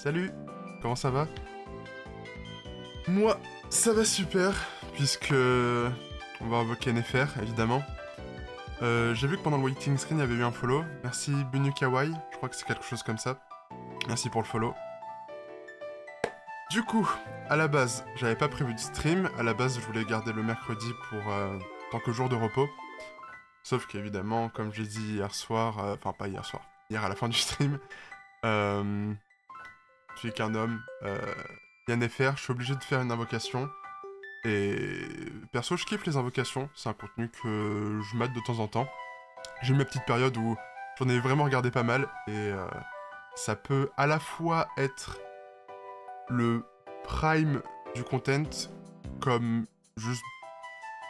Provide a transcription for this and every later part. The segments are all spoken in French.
Salut, comment ça va? Moi, ça va super, puisque on va invoquer Nefer, évidemment. J'ai vu que pendant le waiting screen, il y avait eu un follow. Merci Bunu Kawaii, je crois que c'est quelque chose comme ça. Merci pour le follow. Du coup, à la base, j'avais pas prévu de stream. À la base, je voulais garder le mercredi pour tant que jour de repos. Sauf qu'évidemment, comme j'ai dit hier soir, enfin pas hier soir, hier à la fin du stream, je suis qu'un homme, il y a Nefer, je suis obligé de faire une invocation. Et perso, je kiffe les invocations, c'est un contenu que je mate de temps en temps. J'ai eu ma petite période où j'en ai vraiment regardé pas mal, et ça peut à la fois être le prime du content, comme juste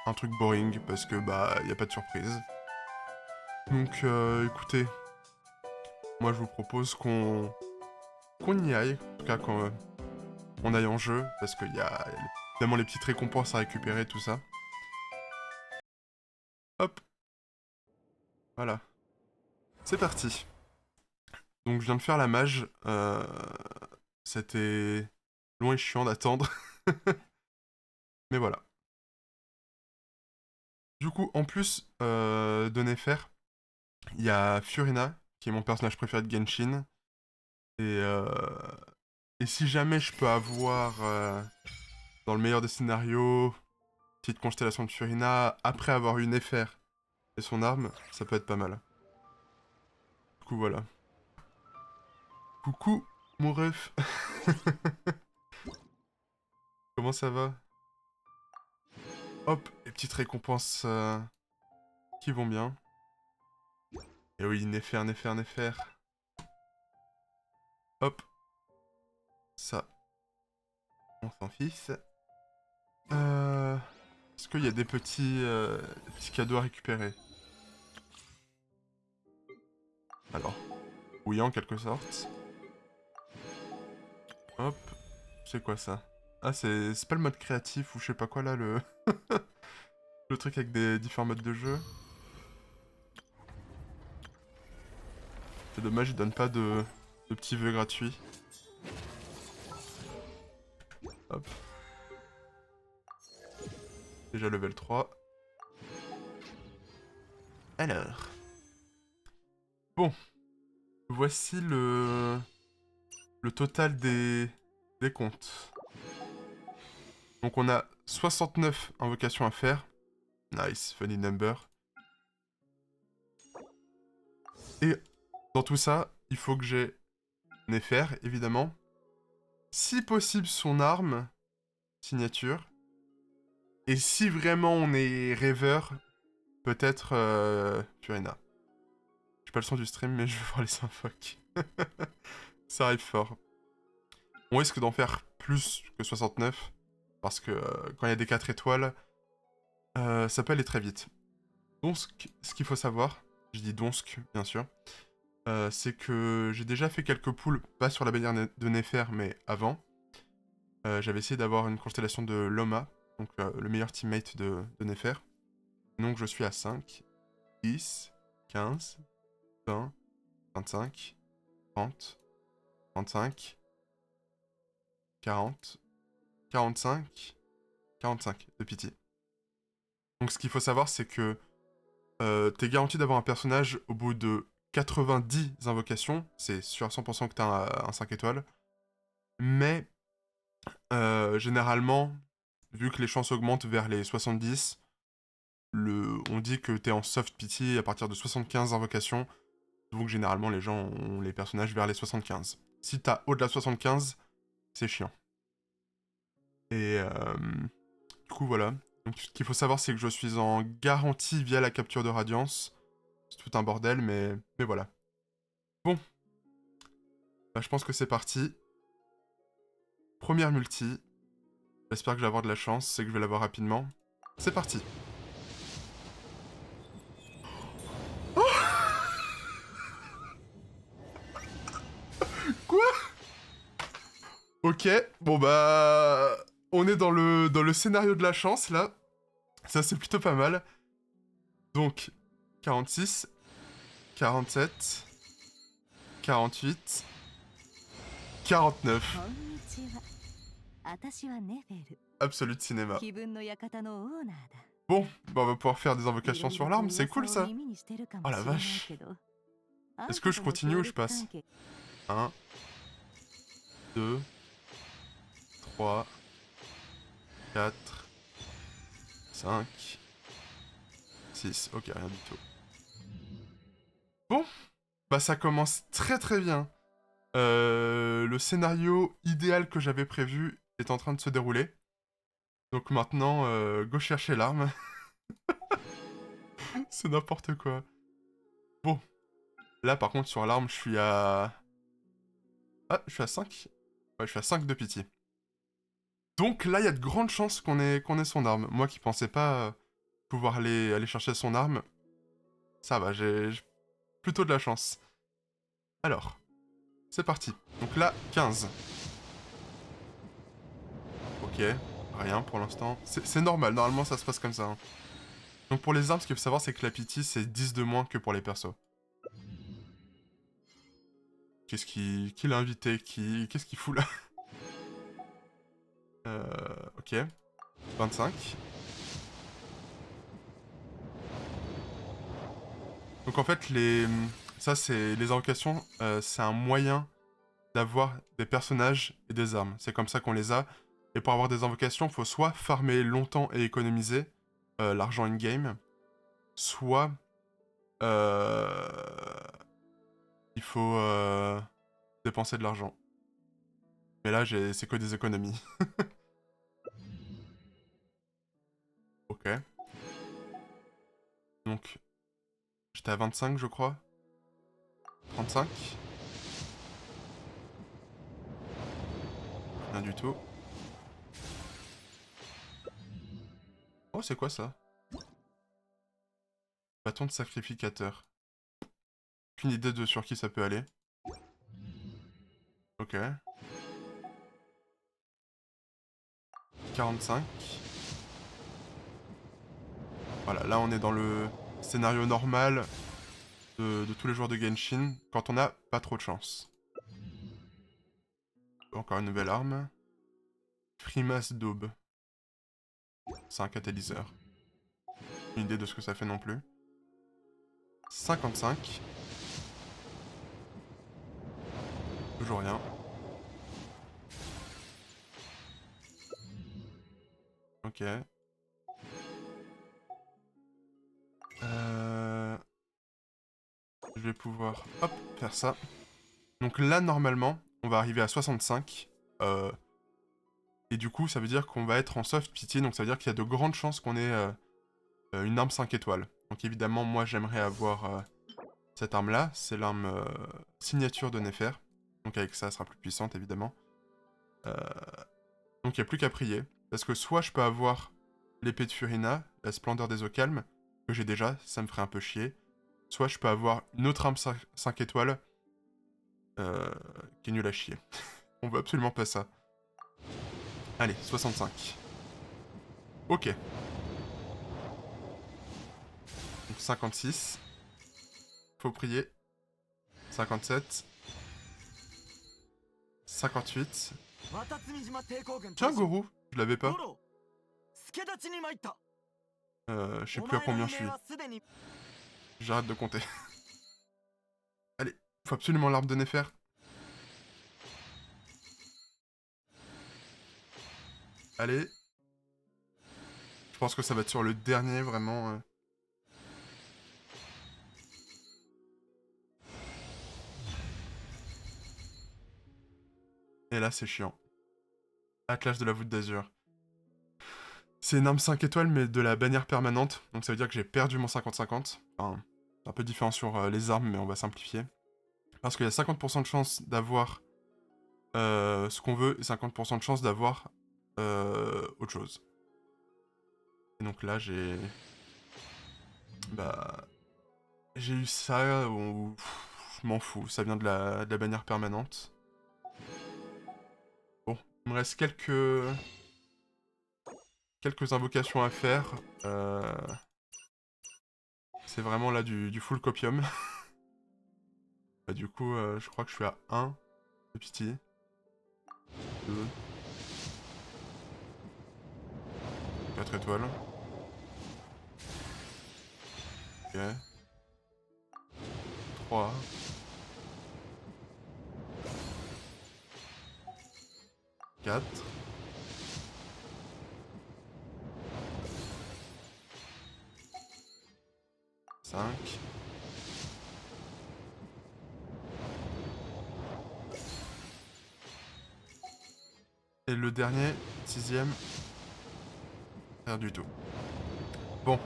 un truc boring, parce que bah, y a pas de surprise. Donc écoutez, moi je vous propose qu'on y aille, en tout cas qu'on aille en jeu, parce qu'il y a évidemment les petites récompenses à récupérer, tout ça. Hop, voilà. C'est parti. Donc je viens de faire la mage. C'était long et chiant d'attendre. Mais voilà. Du coup, en plus de Nefer, il y a Furina, qui est mon personnage préféré de Genshin. Et, euh, et si jamais je peux avoir, dans le meilleur des scénarios, petite constellation de Furina, après avoir eu Nefer et son arme, ça peut être pas mal. Du coup, voilà. Coucou, mon ref. Comment ça va? Hop, les petites récompenses qui vont bien. Et oui, Nefer, Nefer, Nefer. Hop, ça, on s'en fiche. Est-ce qu'il y a des petits cadeaux à récupérer? Alors, oui, en quelque sorte. Hop, c'est quoi ça? Ah, c'est pas le mode créatif ou je sais pas quoi là, le... le truc avec des différents modes de jeu. C'est dommage, il donne pas de petits vœux gratuits. Hop. Déjà level 3. Alors. Bon. Voici le total des comptes. Donc on a 69 invocations à faire. Nice, funny number. Et dans tout ça, il faut que j'ai Nefer, évidemment. Si possible, son arme, signature. Et si vraiment on est rêveur, peut-être Furina. J'ai pas le son du stream, mais je veux voir les invoques. Ça arrive fort. On risque d'en faire plus que 69, parce que quand il y a des 4 étoiles, ça peut aller très vite. Donc, ce qu'il faut savoir, je dis Donsk, bien sûr, c'est que j'ai déjà fait quelques pulls, pas sur la bannière de Nefer, mais avant. J'avais essayé d'avoir une constellation de Loma, donc le meilleur teammate de Nefer. Donc je suis à 5, 10, 15, 20, 25, 30, 35, 40, 45, 45 de pitié. Donc ce qu'il faut savoir, c'est que t'es garanti d'avoir un personnage au bout de 90 invocations. C'est sûr à 100% que t'as un 5 étoiles. Mais généralement, vu que les chances augmentent vers les 70, on dit que t'es en soft pity à partir de 75 invocations. Donc généralement, les gens ont les personnages vers les 75. Si t'as au-delà de 75, c'est chiant. Et du coup, voilà. Donc, ce qu'il faut savoir, c'est que je suis en garantie via la capture de Radiance. C'est tout un bordel, mais voilà. Bon, bah, je pense que c'est parti. Première multi. J'espère que je vais avoir de la chance, c'est que je vais l'avoir rapidement. C'est parti. Quoi? Ok, bon bah... On est dans le scénario de la chance, là. Ça, c'est plutôt pas mal. Donc, 46, 47, 48, 49. Absolu de cinéma. Bon, bah on va pouvoir faire des invocations sur l'arme, c'est cool ça. Oh la vache. Est-ce que je continue ou je passe? 1, 2, 3, 4, 5, 6. Ok, rien du tout. Bon, bah ça commence très très bien. Le scénario idéal que j'avais prévu est en train de se dérouler. Donc maintenant, go chercher l'arme. C'est n'importe quoi. Bon, là par contre sur l'arme, je suis à... Ah, je suis à 5. Ouais, je suis à 5 de pitié. Donc là, il y a de grandes chances qu'on ait son arme. Moi qui pensais pas pouvoir aller chercher son arme, ça va, j'ai plutôt de la chance. Alors, c'est parti. Donc là, 15. Ok, rien pour l'instant. C'est normal, normalement ça se passe comme ça. Hein. Donc pour les armes, ce qu'il faut savoir, c'est que la pitié, c'est 10 de moins que pour les persos. Qu'est-ce qui l'a invité? Qu'est-ce qu'il fout là? Ok. 25. Donc en fait, ça c'est les invocations, c'est un moyen d'avoir des personnages et des armes. C'est comme ça qu'on les a. Et pour avoir des invocations, il faut soit farmer longtemps et économiser l'argent in-game, soit euh, il faut dépenser de l'argent. Mais là, c'est que des économies. Ok. Donc, j'étais à 25, je crois. 35. Rien du tout. Oh, c'est quoi ça? Bâton de sacrificateur. Aucune idée de sur qui ça peut aller. Ok. 45. Voilà, là on est dans le scénario normal de tous les joueurs de Genshin, quand on n'a pas trop de chance. Encore une nouvelle arme. Frimas d'Aube. C'est un catalyseur. Une idée de ce que ça fait non plus. 55. Toujours rien. Ok. Je vais pouvoir, hop, faire ça. Donc là, normalement, on va arriver à 65. Et du coup, ça veut dire qu'on va être en soft pitié, donc ça veut dire qu'il y a de grandes chances qu'on ait une arme 5 étoiles. Donc évidemment, moi, j'aimerais avoir cette arme-là. C'est l'arme signature de Nefer. Donc avec ça, elle sera plus puissante, évidemment. Donc il n'y a plus qu'à prier. Parce que soit je peux avoir l'épée de Furina, la splendeur des eaux calmes, que j'ai déjà, ça me ferait un peu chier. Soit je peux avoir une autre arme 5 étoiles, qui est nulle à chier. On veut absolument pas ça. Allez, 65. Ok. Donc 56. Faut prier. 57. 58. Tiens, Gourou, je l'avais pas. Je sais plus à combien je suis. J'arrête de compter. Allez, faut absolument l'arbre de Néfer. Allez. Je pense que ça va être sur le dernier, vraiment. Et là, c'est chiant. Atlas de la voûte d'Azur. C'est une arme 5 étoiles, mais de la bannière permanente. Donc ça veut dire que j'ai perdu mon 50-50. Enfin, c'est un peu différent sur les armes, mais on va simplifier. Parce qu'il y a 50% de chance d'avoir ce qu'on veut et 50% de chance d'avoir autre chose. Et donc là, j'ai... Bah... J'ai eu ça, je m'en fous, ça vient de la bannière permanente. Bon, il me reste quelques invocations à faire. C'est vraiment là du full copium. Bah, du coup, je crois que je suis à 1 de pitié. 2, 4 étoiles. Ok. 3. 4. 5. Et le dernier, 6ème, rien du tout. Bon.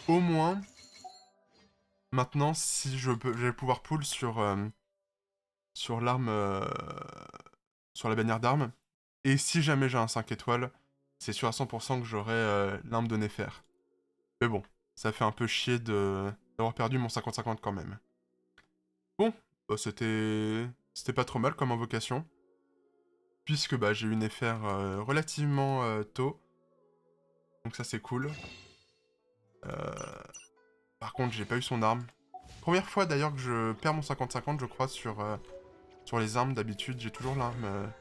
Au moins, maintenant, si je vais pouvoir pull sur l'arme, sur la bannière d'armes. Et si jamais j'ai un 5 étoiles, c'est sûr à 100% que j'aurai l'arme de Néfer. Mais bon, ça fait un peu chier d'avoir perdu mon 50-50 quand même. Bon, bah, c'était pas trop mal comme invocation. Puisque bah, j'ai eu Néfer relativement tôt. Donc ça c'est cool. Par contre, j'ai pas eu son arme. Première fois d'ailleurs que je perds mon 50-50, je crois, sur les armes. D'habitude, j'ai toujours l'arme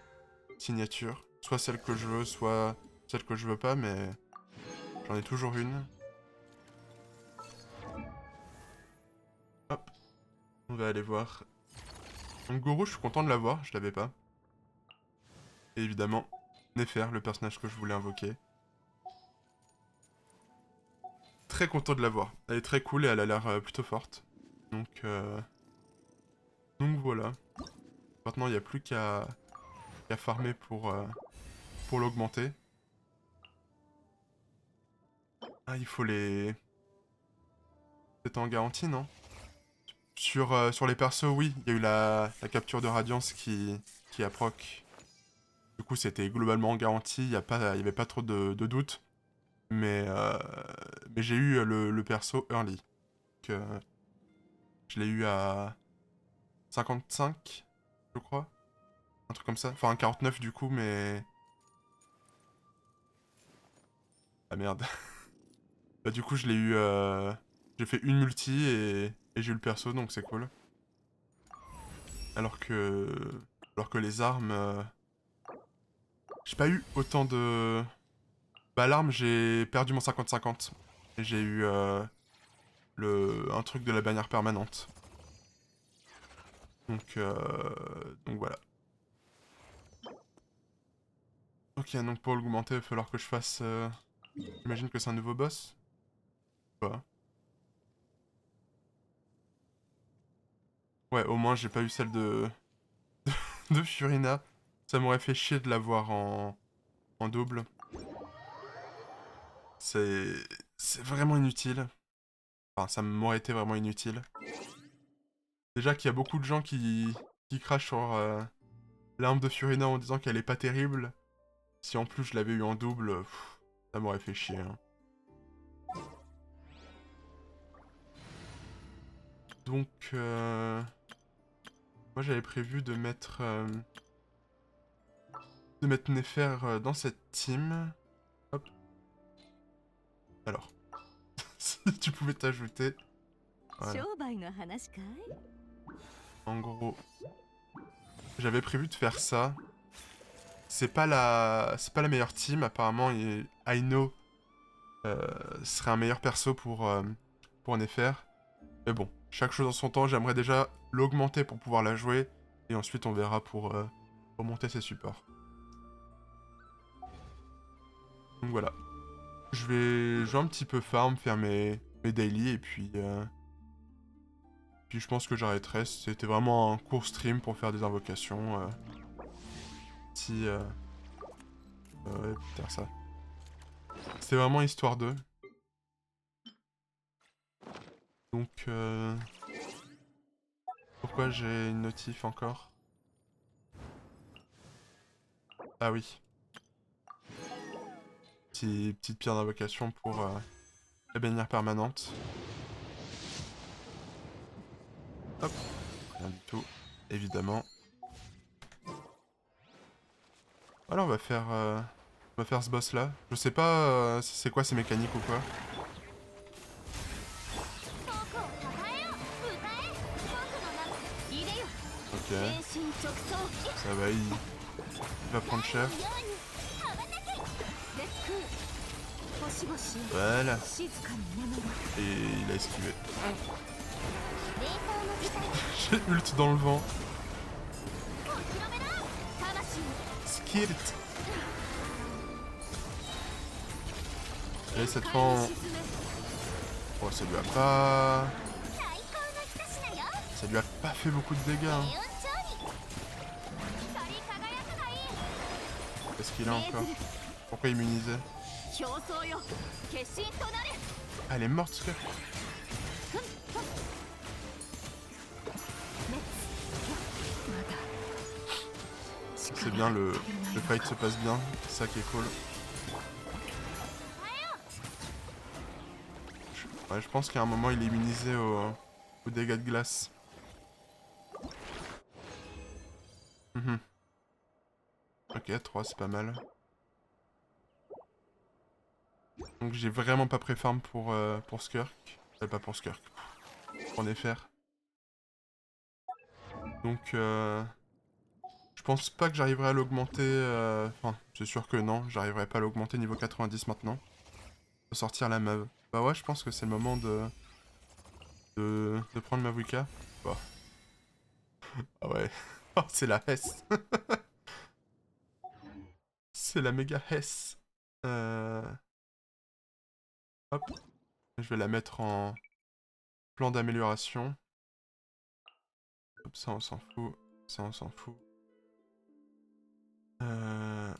signature. Soit celle que je veux, soit celle que je veux pas, mais j'en ai toujours une. Hop, on va aller voir. Donc Goro, je suis content de l'avoir, je l'avais pas. Et évidemment, Néfer, le personnage que je voulais invoquer. Très content de l'avoir. Elle est très cool et elle a l'air plutôt forte. Donc voilà. Maintenant, il n'y a plus qu'à farmer pour l'augmenter. Ah, il faut les... C'était en garantie, non? Sur les persos, oui. Il y a eu la capture de Radiance qui a proc. Du coup, c'était globalement en garantie. Il y avait pas trop de doutes. Mais j'ai eu le perso early. Que je l'ai eu à 55, je crois. Un truc comme ça. Enfin, 49 du coup, mais... Ah merde. Bah du coup, je l'ai eu... J'ai fait une multi et j'ai eu le perso, donc c'est cool. Alors que... Alors que les armes... J'ai pas eu autant de... Bah l'arme, j'ai perdu mon 50-50. Et j'ai eu un truc de la bannière permanente. Donc voilà. Ok, donc pour l'augmenter, il va falloir que je fasse... J'imagine que c'est un nouveau boss. Pas. Ouais, au moins j'ai pas eu celle de Furina. Ça m'aurait fait chier de l'avoir en double. C'est... C'est vraiment inutile. Enfin, ça m'aurait été vraiment inutile. Déjà qu'il y a beaucoup de gens qui crachent sur l'arme de Furina en disant qu'elle est pas terrible. Si en plus je l'avais eu en double, ça m'aurait fait chier. Hein. Donc, moi j'avais prévu de mettre Néfer dans cette team. Hop. Alors, si tu pouvais t'ajouter. Voilà. En gros, j'avais prévu de faire ça. C'est pas la meilleure team apparemment. Et Aino serait un meilleur perso pour Néfer. Mais bon, chaque chose en son temps. J'aimerais déjà l'augmenter pour pouvoir la jouer. Et ensuite on verra pour monter ses supports. Donc voilà. Je vais jouer un petit peu farm, faire mes daily et puis je pense que j'arrêterai. C'était vraiment un court stream pour faire des invocations. Si... ouais, putain, ça. C'était vraiment histoire d'eux. Donc, pourquoi j'ai une notif encore? Ah oui. Petite pierre d'invocation pour la bannière permanente. Hop. Rien du tout. Évidemment. Alors on va faire ce boss là. Je sais pas si c'est quoi ces mécaniques ou quoi. Ok. Ça va, il va prendre cher. Voilà. Et il a esquivé. J'ai ult dans le vent. Skirt. Et cette fois on... Oh, ça lui a pas... Ça lui a pas fait beaucoup de dégâts. Hein. Qu'est-ce qu'il a encore? Pourquoi immuniser? Ah, elle est morte, ce gars. C'est bien, le fight se passe bien. C'est ça qui est cool. Ouais, je pense qu'à un moment, il est immunisé aux dégâts de glace. Ok, 3, c'est pas mal. Donc j'ai vraiment pas pré-farm pour Skirk. Pas pour Skirk. Pour Néfer. Donc je pense pas que j'arriverai à l'augmenter. Enfin, c'est sûr que non, j'arriverai pas à l'augmenter niveau 90 maintenant. De sortir la Mav. Bah ouais, je pense que c'est le moment de prendre ma Wicca. Bah. Ah ouais. Oh, c'est la Hess. C'est la méga Hess. Hop. Je vais la mettre en plan d'amélioration. Hop, ça on s'en fout. Ça on s'en fout. Là.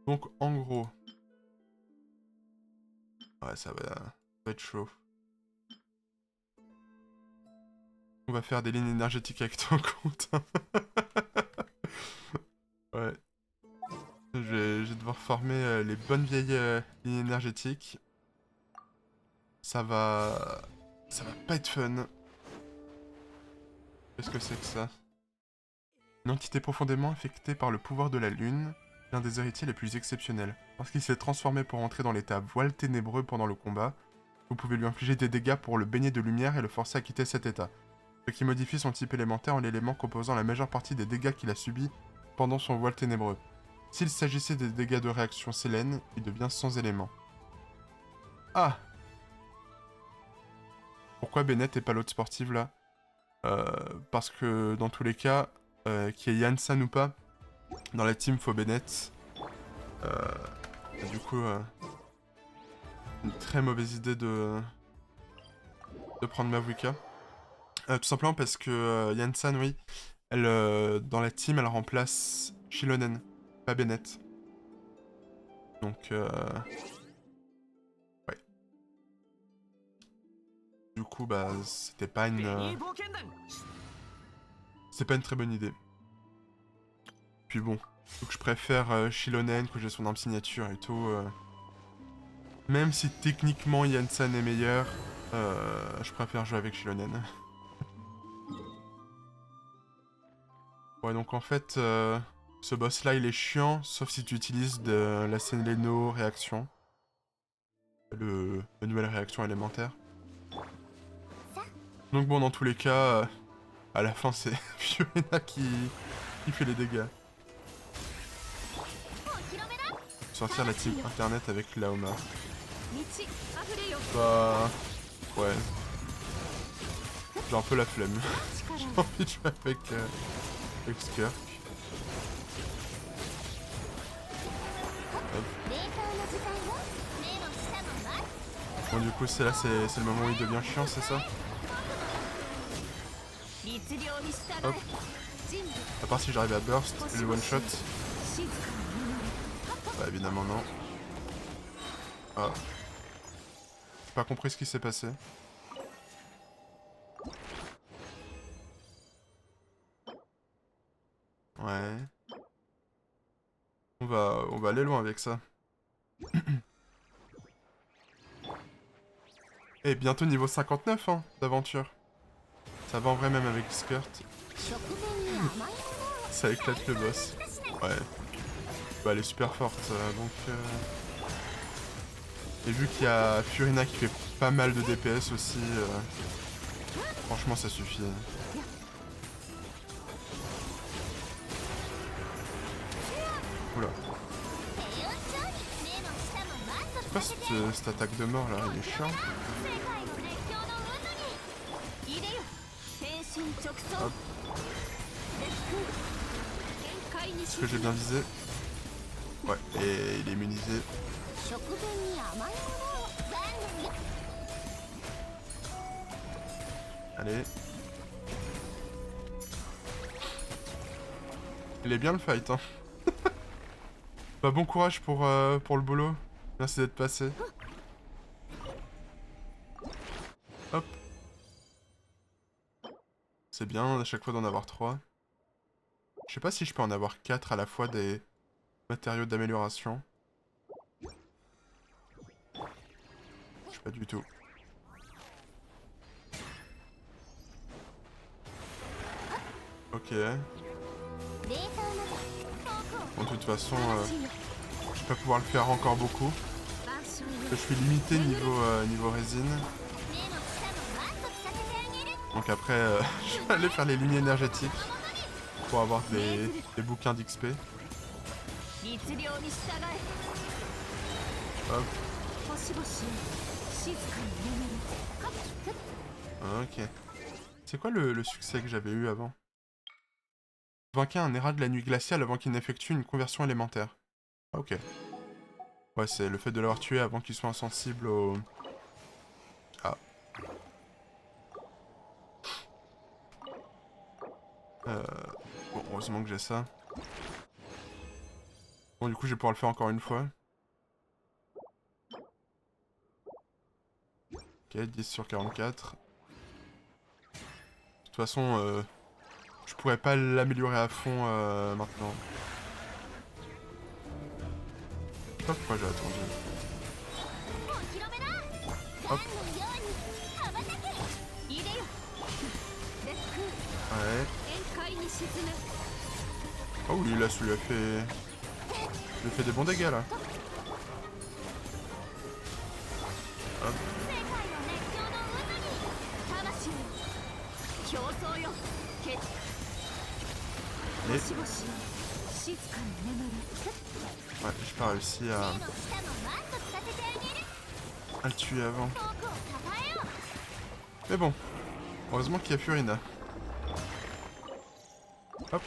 Donc en gros. Ouais, ça va être chaud. On va faire des lignes énergétiques avec ton compte. Ouais. Je vais devoir former les bonnes vieilles lignes énergétiques. Ça va pas être fun. Qu'est-ce que c'est que ça? Une entité profondément affectée par le pouvoir de la lune, l'un des héritiers les plus exceptionnels. Parce qu'il s'est transformé pour entrer dans l'état voile ténébreux pendant le combat, vous pouvez lui infliger des dégâts pour le baigner de lumière et le forcer à quitter cet état. Ce qui modifie son type élémentaire en l'élément composant la majeure partie des dégâts qu'il a subis pendant son voile ténébreux. S'il s'agissait des dégâts de réaction Sélène, il devient sans élément. Ah! Pourquoi Bennett et pas l'autre sportive là? Parce que dans tous les cas, qu'il y ait Yansan ou pas, dans la team faut Bennett. Du coup, une très mauvaise idée de prendre Mavuika. Tout simplement parce que Yansan, oui, elle, dans la team, elle remplace Shilonen, pas Bennett. Donc, ouais. Du coup, bah, c'était pas une... c'est pas une très bonne idée. Puis bon, donc je préfère Shilonen, que j'ai son arme signature et tout. Même si techniquement Yansan est meilleur, je préfère jouer avec Shilonen. Ouais, donc en fait, ce boss là il est chiant, sauf si tu utilises de la Seleno réaction. La nouvelle réaction élémentaire. Donc bon, dans tous les cas, à la fin c'est Fiorina qui fait les dégâts. Sortir la team internet avec Laoma. Bah... ouais. J'ai un peu la flemme. J'ai envie de jouer avec Skirk. Bon, du coup, c'est le moment où il devient chiant, c'est ça? Hop. À part si j'arrive à burst et le one shot. Bah, évidemment, non. Ah. J'ai pas compris ce qui s'est passé. Ouais. On va aller loin avec ça. Et bientôt niveau 59 hein, d'aventure. Ça va en vrai même avec Skirt. Ça éclate le boss. Ouais. Bah elle est super forte donc... Et vu qu'il y a Furina qui fait pas mal de DPS aussi... Franchement, ça suffit. Oula. C'est quoi cette attaque de mort là? Il est chiant. Hop. Est-ce que j'ai bien visé? Ouais, et il est immunisé. Allez. Il est bien le fight, hein. Bah bon courage pour le boulot. Merci d'être passé. Hop. C'est bien à chaque fois d'en avoir 3. Je sais pas si je peux en avoir 4 à la fois des matériaux d'amélioration. Je sais pas du tout. Ok. Bon, de toute façon, je vais pas pouvoir le faire encore beaucoup. Parce que je suis limité niveau résine. Donc après, je vais aller faire les lignes énergétiques pour avoir des bouquins d'XP. Hop. Ok. C'est quoi le succès que j'avais eu avant? Vainquez un Néra de la nuit glaciale avant qu'il n'effectue une conversion élémentaire. Ah, ok. Ouais, c'est le fait de l'avoir tué avant qu'il soit insensible au... Ah. Bon, heureusement que j'ai ça. Bon, du coup, je vais pouvoir le faire encore une fois. Ok, 10 sur 44. De toute façon, je pourrais pas l'améliorer à fond maintenant. Je sais pas pourquoi j'ai attendu. Hop. Ouais. Oh oui, là, celui-là fait... Il fait des bons dégâts, là. Hop. Et... Ouais, j'ai pas réussi à le tuer avant. Mais bon, heureusement qu'il y a Furina. Hop.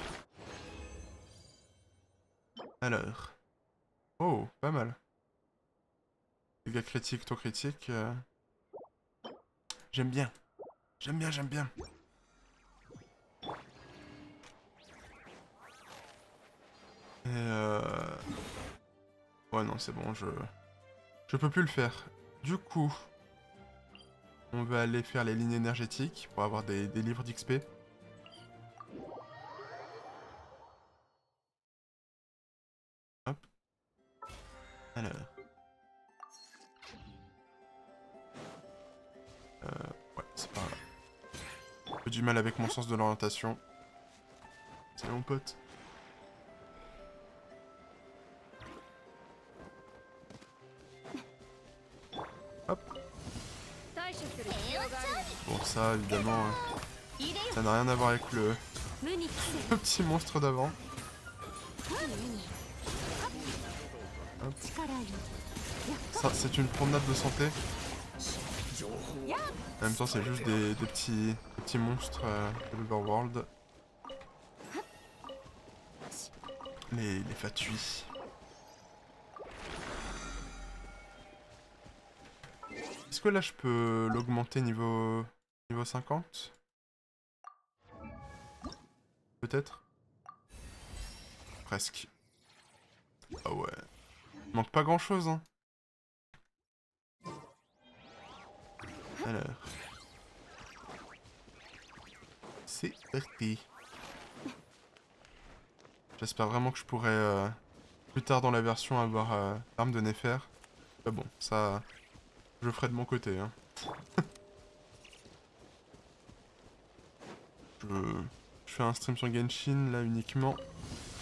Alors. Oh, pas mal. Dégâts critiques, taux critique. J'aime bien. J'aime bien, j'aime bien. Et ouais, non, c'est bon, je peux plus le faire. Du coup, on va aller faire les lignes énergétiques pour avoir des livres d'XP. Hop. Alors. Ouais, c'est pas grave. Un peu du mal avec mon sens de l'orientation. Salut mon pote. Hop. Bon, ça, évidemment, ça n'a rien à voir avec le petit monstre d'avant. Ça, c'est une promenade de santé. En même temps, c'est juste des petits monstres de l'Overworld. Les fatuis. Est-ce que là, je peux l'augmenter niveau 50? Peut-être? Presque. Ah ouais. Il manque pas grand-chose, hein. Alors. C'est parti. J'espère vraiment que je pourrai, plus tard dans la version, avoir l'arme de Néfer. Mais bon, ça, je ferai de mon côté, hein. Je fais un stream sur Genshin, là, uniquement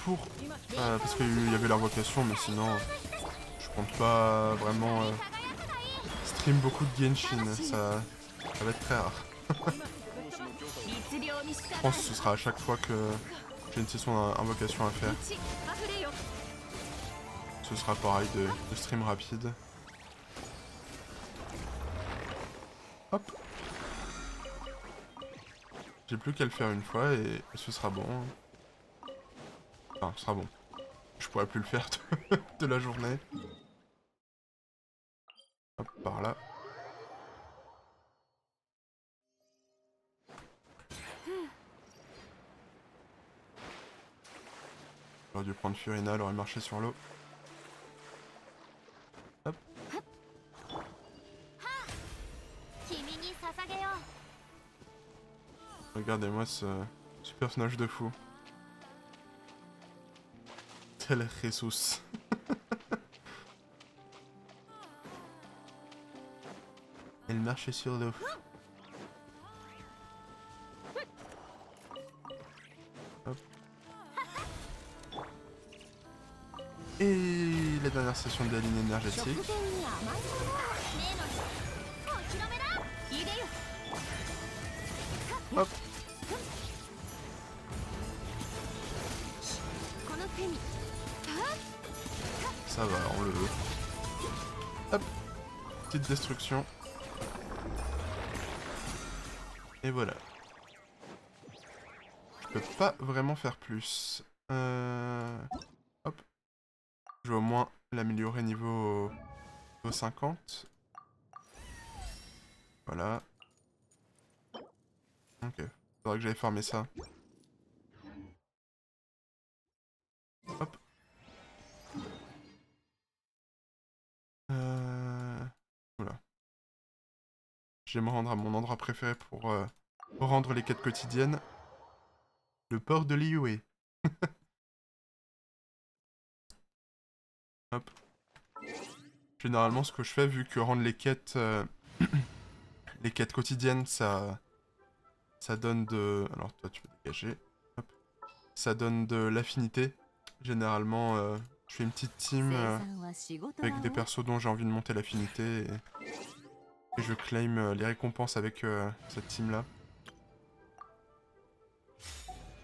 pour... parce qu'il y avait l'invocation, mais sinon, je compte pas vraiment stream beaucoup de Genshin. Ça va être très rare. Je pense que ce sera à chaque fois que j'ai une session d'invocation à faire. Ce sera pareil de stream rapide. Hop. J'ai plus qu'à le faire une fois et ce sera bon. Enfin, ce sera bon. Je pourrais plus le faire de la journée. Hop, par là. J'aurais dû prendre Furina, elle aurait marché sur l'eau. Hop. Regardez-moi ce personnage de fou. Tel Jesus. Elle marchait sur l'eau. Hop. Et la dernière session de la ligne énergétique. Hop. Ça va, on le veut. Hop. Petite destruction. Et voilà. Je peux pas vraiment faire plus. Hop. Je vais au moins l'améliorer niveau 50. Voilà. Ok. Faudrait que j'aille farmer ça. Hop. Voilà. Je vais me rendre à mon endroit préféré pour rendre les quêtes quotidiennes. Le port de Liyue. Hop. Généralement, ce que je fais, vu que rendre les quêtes quotidiennes, ça donne de... Alors toi, tu peux dégager. Hop. Ça donne de l'affinité. Généralement, je fais une petite team avec des persos dont j'ai envie de monter l'affinité. Et je claim les récompenses avec cette team-là.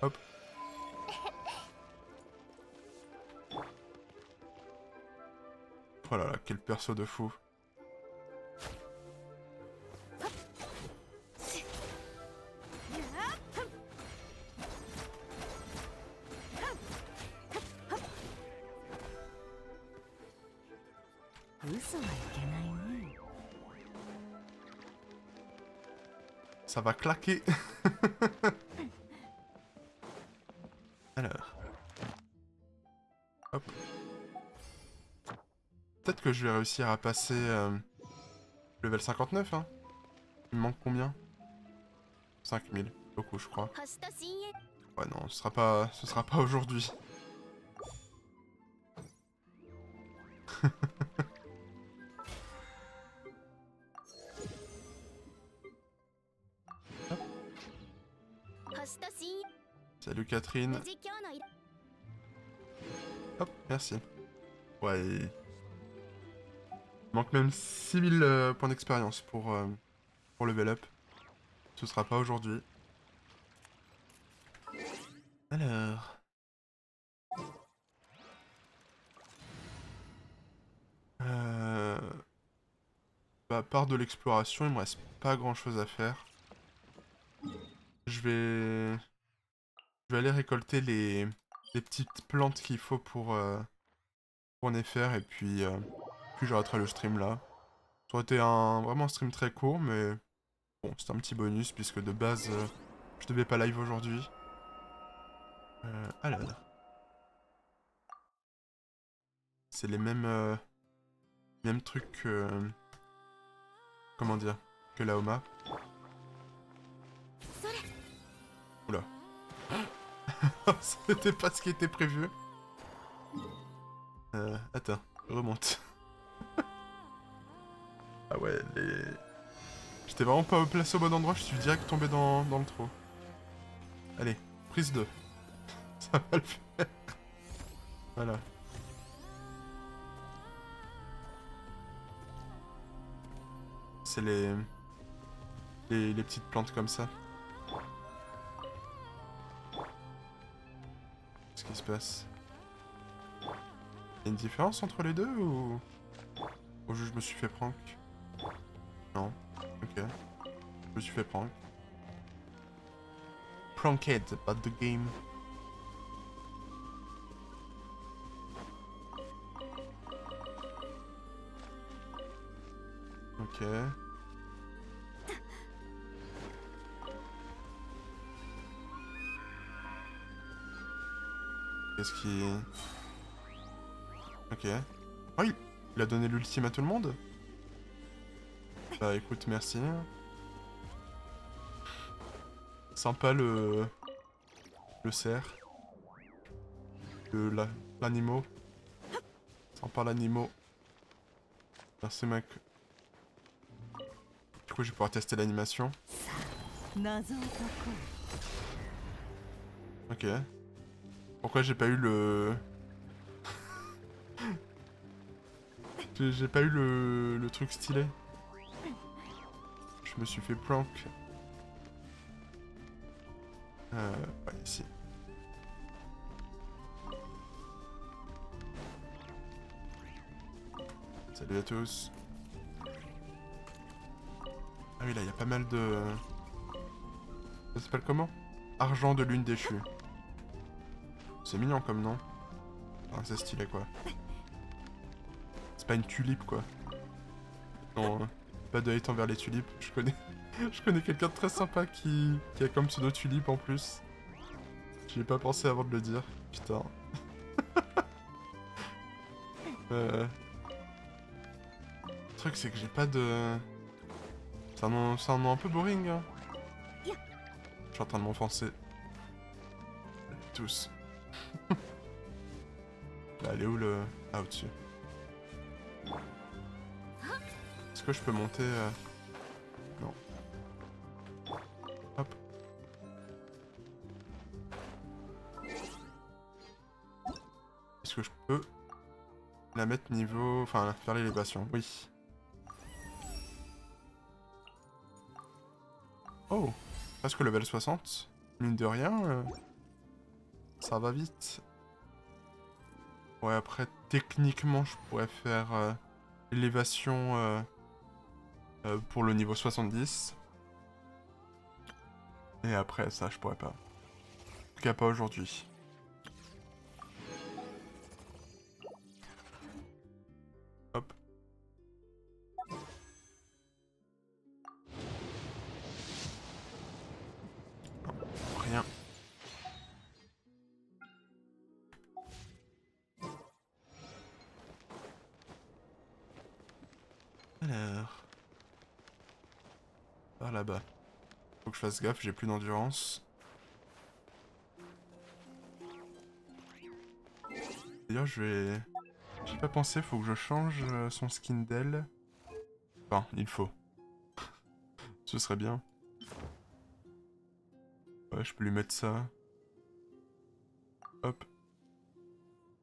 Hop. Oh là là, quel perso de fou. Ça va claquer. Alors. Hop. Peut-être que je vais réussir à passer level 59, hein. Il me manque combien? 5000. Beaucoup, je crois. Ouais, non, ce sera pas aujourd'hui. Salut Catherine. Hop, merci. Ouais, il manque même 6000 points d'expérience pour level up. Ce sera pas aujourd'hui. Alors... Bah, à part de l'exploration, il me reste pas grand chose à faire. Je vais... Je vais aller récolter les petites plantes qu'il faut pour Néfer, et puis j'arrêterai le stream là. Ça aurait été vraiment un stream très court, mais bon, c'est un petit bonus, puisque de base, je devais pas live aujourd'hui. Alors... C'est les mêmes trucs que... Comment dire? Que la Oma. Oula. C'était pas ce qui était prévu. Attends, je remonte. Ah ouais, les... J'étais vraiment pas placé au bon endroit, je suis direct tombé dans le trou. Allez, prise 2. Ça va le faire. Voilà. C'est les petites plantes comme ça. qui se passe? Il y a une différence entre les deux ou... Au jeu je me suis fait prank? Non. Ok. Je me suis fait prank. Pranked, but the game. Ok. Qu'est-ce qui... Ok. Oh, il a donné l'ultime à tout le monde? Bah écoute, merci. Sympa le cerf. L'animo. Sympa l'animo. Merci mec. Du coup je vais pouvoir tester l'animation. Ok. Pourquoi j'ai pas eu le... J'ai pas eu le truc stylé. Je me suis fait prank. Ouais, ici. Salut à tous. Ah oui, là, il y a pas mal de... Ça s'appelle comment? Argent de lune déchue. C'est mignon comme nom. Ah, c'est stylé, quoi. C'est pas une tulipe, quoi. Non, pas de hate envers les tulipes. Je connais... Je connais quelqu'un de très sympa qui a comme pseudo tulipe, en plus. J'y ai pas pensé avant de le dire. Putain. Le truc, c'est que j'ai pas de... C'est un nom un peu boring, hein. Je suis en train de m'enfoncer. Tous. Là, elle est où le... Ah, au-dessus. Est-ce que je peux monter Non. Hop. Est-ce que je peux la mettre niveau... Enfin, faire l'élévation? Oui. Oh, presque level 60. Mine de rien, ça va vite. Ouais, après, techniquement, je pourrais faire élévation pour le niveau 70. Et après, ça, je pourrais pas. En tout cas, pas aujourd'hui. Hop. Non, rien. Alors... Par là-bas. Faut que je fasse gaffe, j'ai plus d'endurance. D'ailleurs, je vais... J'ai pas pensé, faut que je change son skin d'elle. Enfin, il faut. Ce serait bien. Ouais, je peux lui mettre ça. Hop.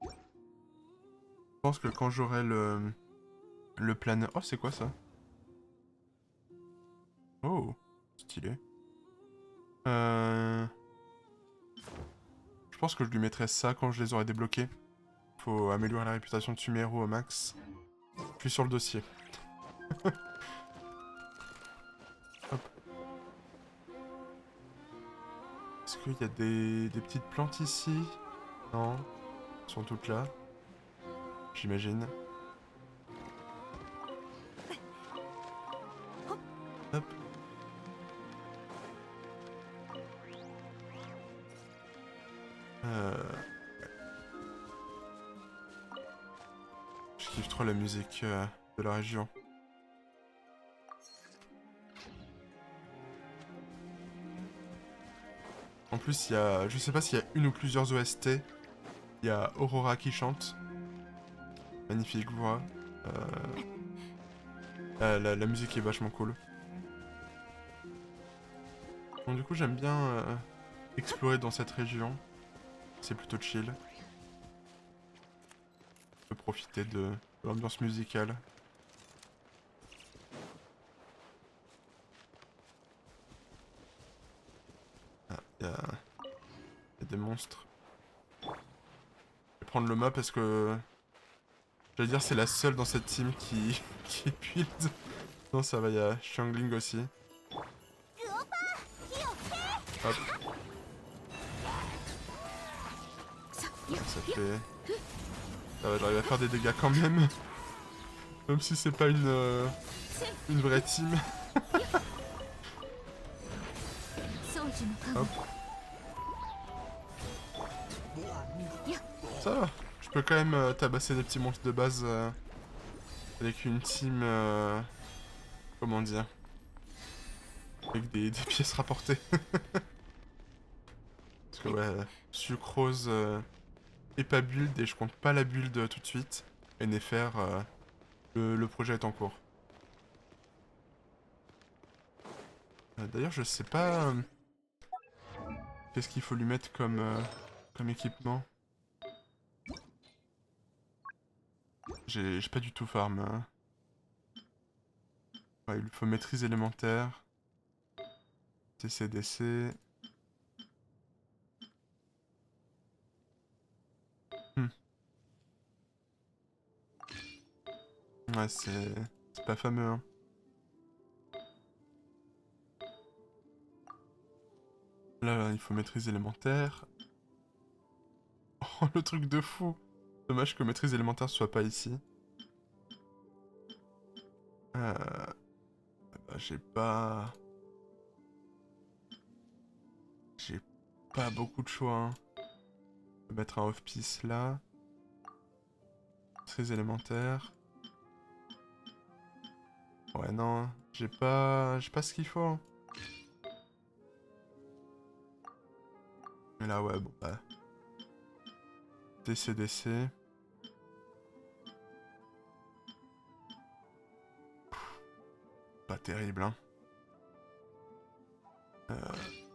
Je pense que quand j'aurai le planeur... Oh, c'est quoi ça? Oh, stylé. Je pense que je lui mettrai ça quand je les aurai débloqués. Faut améliorer la réputation de Sumeru au max. Je suis sur le dossier. Hop. Est-ce qu'il y a des petites plantes ici? Non. Elles sont toutes là. J'imagine. Hop. Je kiffe trop la musique de la région. En plus, il y a... Je sais pas s'il y a une ou plusieurs OST. Il y a Aurora qui chante. Magnifique voix. La musique est vachement cool. Donc du coup, j'aime bien explorer dans cette région. C'est plutôt chill. Je peux profiter de l'ambiance musicale. Ah, il y a des monstres. prendre le mât parce que... J'allais dire c'est la seule dans cette team qui, qui est build. Non ça va, il y a Xiangling aussi. Hop. Ça fait... Ça va, j'arrive à faire des dégâts quand même. Même si c'est pas une vraie team. Hop. Ça va. Je peux quand même tabasser des petits monstres de base avec une team... comment dire? Avec des pièces rapportées. Parce que ouais, Sucrose est pas build et je compte pas la build tout de suite. Et Néfer, le projet est en cours. D'ailleurs, je sais pas... qu'est-ce qu'il faut lui mettre comme équipement? J'ai pas du tout farm. Hein. Ouais, il lui faut maîtrise élémentaire. TCDC. Ouais, c'est pas fameux, hein. Là, il faut maîtrise élémentaire. Oh, le truc de fou! Dommage que maîtrise élémentaire soit pas ici. Bah, J'ai pas beaucoup de choix, hein. Je peux mettre un off-piece là. Maîtrise élémentaire. Ouais, non, j'ai pas ce qu'il faut. Hein. Mais là, ouais, bon, bah... DCDC. Pas terrible, hein.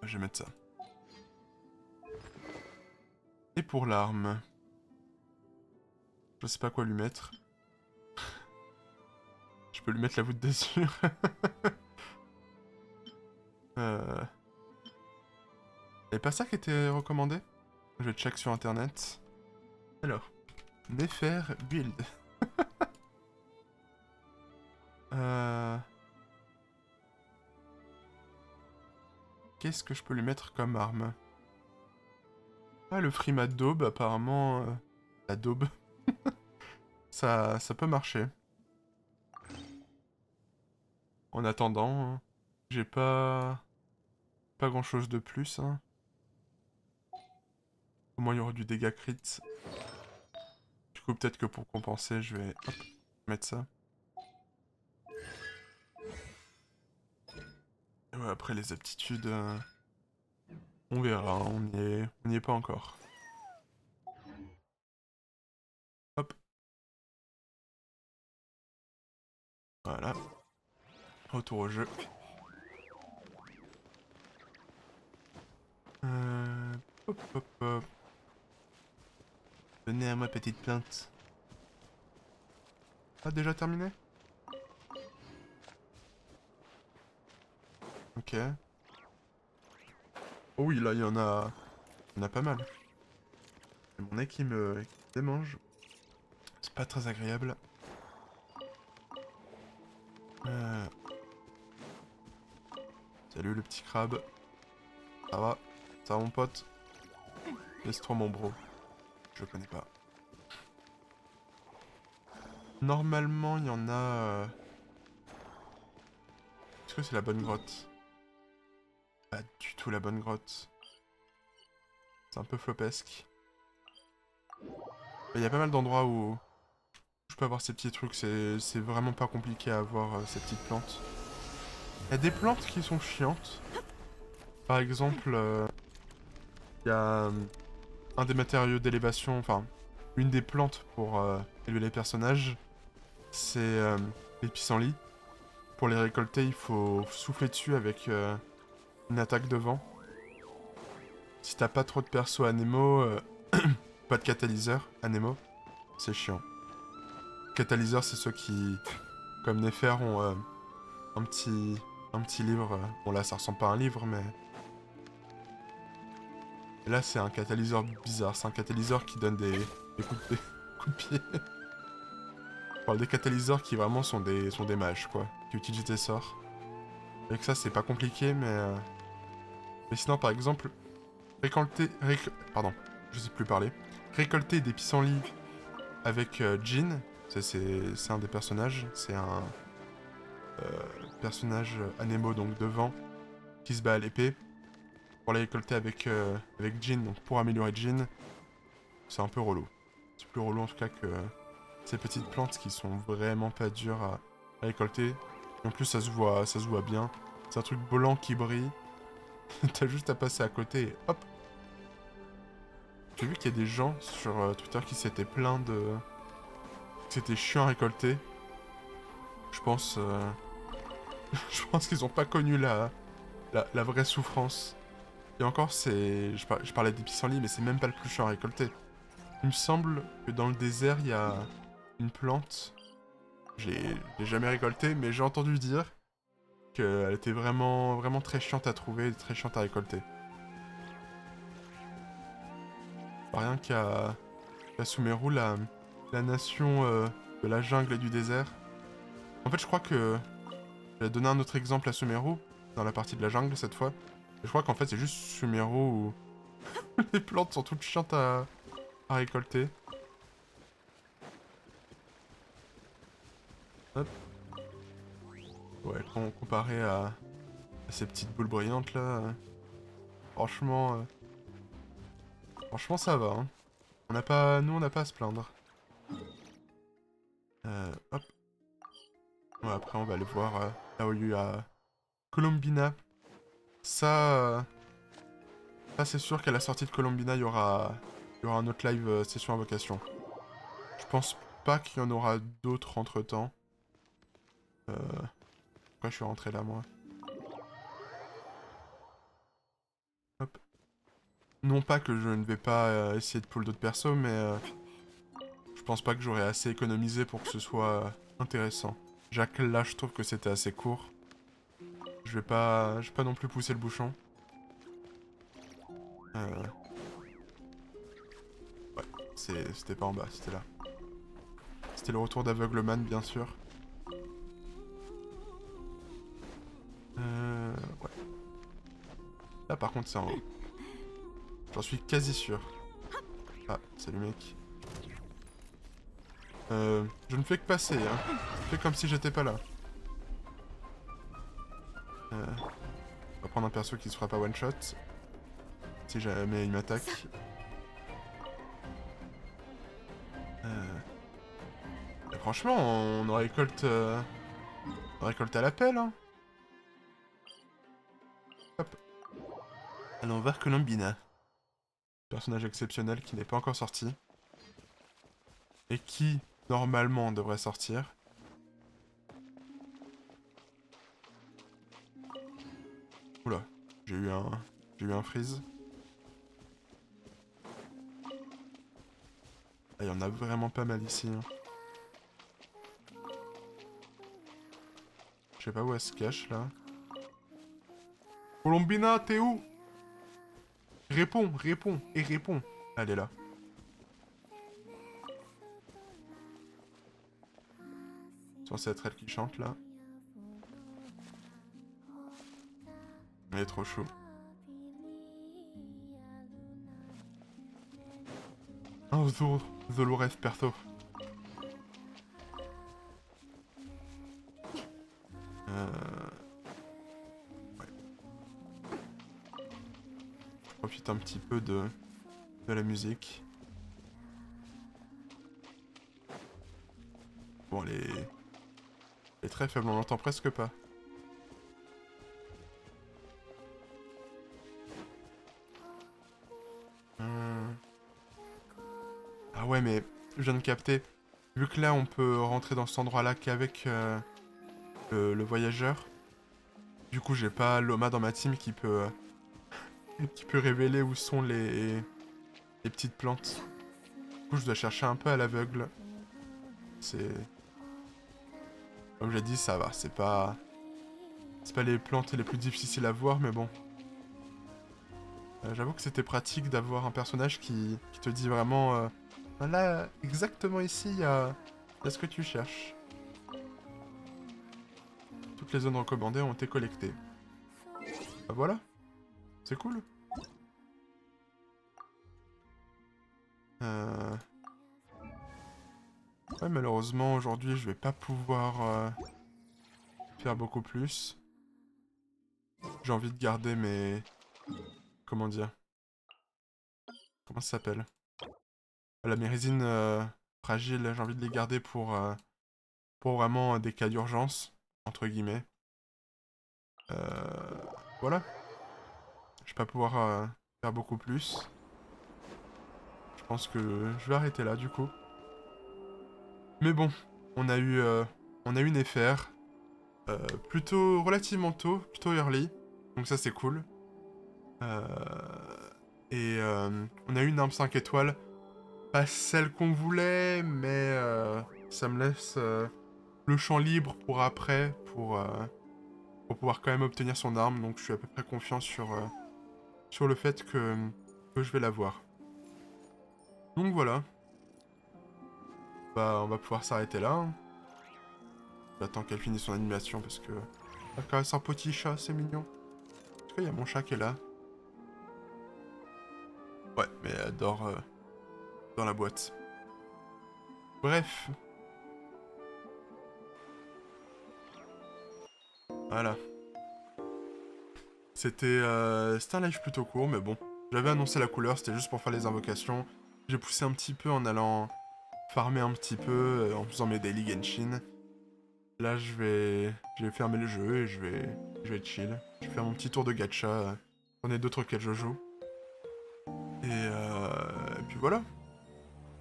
Je vais mettre ça. Et pour l'arme... Je sais pas quoi lui mettre. Je peux lui mettre la voûte d'azur. Et pas ça qui était recommandé? Je vais check sur internet. Alors, Néfer build. Qu'est-ce que je peux lui mettre comme arme? Ah, le frimat d'aube, apparemment... la daube. ça peut marcher. En attendant, hein, j'ai pas grand-chose de plus. Hein. Au moins, il y aura du dégât crit. Du coup, peut-être que pour compenser, je vais hop, mettre ça. Et ouais, après, les aptitudes... on verra, hein, on n'y est pas encore. Hop. Voilà. Retour au jeu. Hop, hop, hop. Venez à moi, petite plainte. Ah, déjà terminé? Ok. Oh oui, là, il y en a... Il y en a pas mal. C'est mon nez qui me démange. C'est pas très agréable. Salut le petit crabe. Ça va? Ça va mon pote? Laisse-toi mon bro. Je connais pas. Normalement, il y en a... Est-ce que c'est la bonne grotte? Pas du tout la bonne grotte. C'est un peu flopesque. Il y a pas mal d'endroits où je peux avoir ces petits trucs. C'est vraiment pas compliqué à avoir ces petites plantes. Il y a des plantes qui sont chiantes. Par exemple, il y a un des matériaux d'élévation, enfin, une des plantes pour élever les personnages, c'est les pissenlits. Pour les récolter, il faut souffler dessus avec une attaque de vent. Si t'as pas trop de perso Anemo, pas de catalyseur Anemo, c'est chiant. Catalyseur, c'est ceux qui, comme Néfer, ont un petit livre. Bon là, ça ressemble pas à un livre, mais Et là, c'est un catalyseur bizarre. C'est un catalyseur qui donne des coups de pied. Je parle des catalyseurs qui vraiment sont des mages, quoi. Qui utilisent des sorts. Avec ça, c'est pas compliqué, mais sinon, par exemple, pardon, je sais plus parler. Récolter des pissenlits avec Jin, c'est un des personnages. C'est un personnage Anemo, donc devant, qui se bat à l'épée. Pour les récolter avec Jin, donc pour améliorer Jin, c'est un peu relou. C'est plus relou en tout cas que ces petites plantes qui sont vraiment pas dures à récolter. Et en plus, ça se voit bien. C'est un truc blanc qui brille. T'as juste à passer à côté et hop. J'ai vu qu'il y a des gens sur Twitter qui s'étaient plaints de... que c'était chiant à récolter. Je pense... je pense qu'ils ont pas connu la vraie souffrance. Et encore, c'est... Je parlais des pissenlits, mais c'est même pas le plus chiant à récolter. Il me semble que dans le désert, il y a une plante. Je l'ai jamais récoltée, mais j'ai entendu dire qu'elle était vraiment, vraiment très chiante à trouver, très chiante à récolter. Pas rien qu'à Sumeru, la nation de la jungle et du désert. En fait, je crois que... Je vais donner un autre exemple à Sumeru, dans la partie de la jungle cette fois. Et je crois qu'en fait, c'est juste Sumeru où les plantes sont toutes chiantes à récolter. Hop. Ouais, comparé à ces petites boules brillantes là, franchement, franchement ça va. Hein. Nous on n'a pas à se plaindre. Hop. Ouais, après on va aller voir là où il y a Colombina. Ça, ça c'est sûr qu'à la sortie de Colombina il y aura un autre live session invocation. Je pense pas qu'il y en aura d'autres entre temps. Pourquoi je suis rentré là moi? Hop. Non pas que je ne vais pas essayer de pull d'autres persos, mais je pense pas que j'aurai assez économisé pour que ce soit intéressant. Jacques, là, je trouve que c'était assez court. Je vais pas non plus pousser le bouchon. Ouais, c'était pas en bas, c'était là. C'était le retour d'Aveugleman, bien sûr. Ouais. Là, par contre, c'est en haut. J'en suis quasi sûr. Ah, salut mec. Je ne fais que passer, hein. Je fais comme si j'étais pas là. On va prendre un perso qui se fera pas one shot. Si jamais il m'attaque. Et franchement, on en récolte... on récolte à la pelle, hein. Hop. Allons vers Colombina. Personnage exceptionnel qui n'est pas encore sorti. Et qui, normalement, devrait sortir. Oula, j'ai eu un freeze. Ah, il y en a vraiment pas mal ici. Hein. Je sais pas où elle se cache, là. Colombina, t'es où? Réponds, réponds, et réponds. Elle est là. Censé être elle qui chante, là. Elle est trop chou. Un jour, Dolores perso. Ouais. Je profite un petit peu de la musique. Bon, elle est très faible, on l'entend presque pas. Ah ouais, mais je viens de capter. Vu que là, on peut rentrer dans cet endroit-là qu'avec le voyageur. Du coup, j'ai pas Loma dans ma team qui peut révéler où sont les petites plantes. Du coup, je dois chercher un peu à l'aveugle. C'est... Comme j'ai dit, ça va. C'est pas les plantes les plus difficiles à voir, mais bon. J'avoue que c'était pratique d'avoir un personnage qui te dit vraiment... là, exactement ici, il y a ce que tu cherches. Toutes les zones recommandées ont été collectées. Bah voilà, c'est cool. Ouais, malheureusement, aujourd'hui, je vais pas pouvoir faire beaucoup plus. J'ai envie de garder mes... Comment dire? Comment ça s'appelle? Voilà, mes résines fragiles, j'ai envie de les garder pour vraiment des cas d'urgence, entre guillemets. Voilà. Je vais pas pouvoir faire beaucoup plus. Je pense que je vais arrêter là, du coup. Mais bon, on a eu, on a eu Néfer. Plutôt relativement tôt, plutôt early. Donc ça, c'est cool. Euh, on a eu une arme 5 étoiles. Pas celle qu'on voulait, mais ça me laisse le champ libre pour après, pour pouvoir quand même obtenir son arme. Donc je suis à peu près confiant sur le fait que je vais l'avoir. Donc voilà. Bah, on va pouvoir s'arrêter là, hein. J'attends qu'elle finisse son animation parce que... Elle caresse un petit chat, c'est mignon. En tout cas, il y a mon chat qui est là. Ouais, mais elle dort dans la boîte. Bref. Voilà. C'était un live plutôt court, mais bon. J'avais annoncé la couleur, c'était juste pour faire les invocations. J'ai poussé un petit peu en allant farmer un petit peu, en faisant mes daily Genshin. Là, je vais fermer le jeu et je vais chill. Je vais faire mon petit tour de gacha. J'en ai d'autres auxquels je joue. Et puis voilà.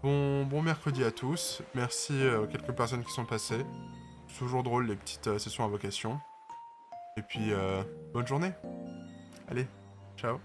Bon mercredi à tous. Merci aux quelques personnes qui sont passées. C'est toujours drôle les petites sessions invocation. Et puis bonne journée. Allez, ciao.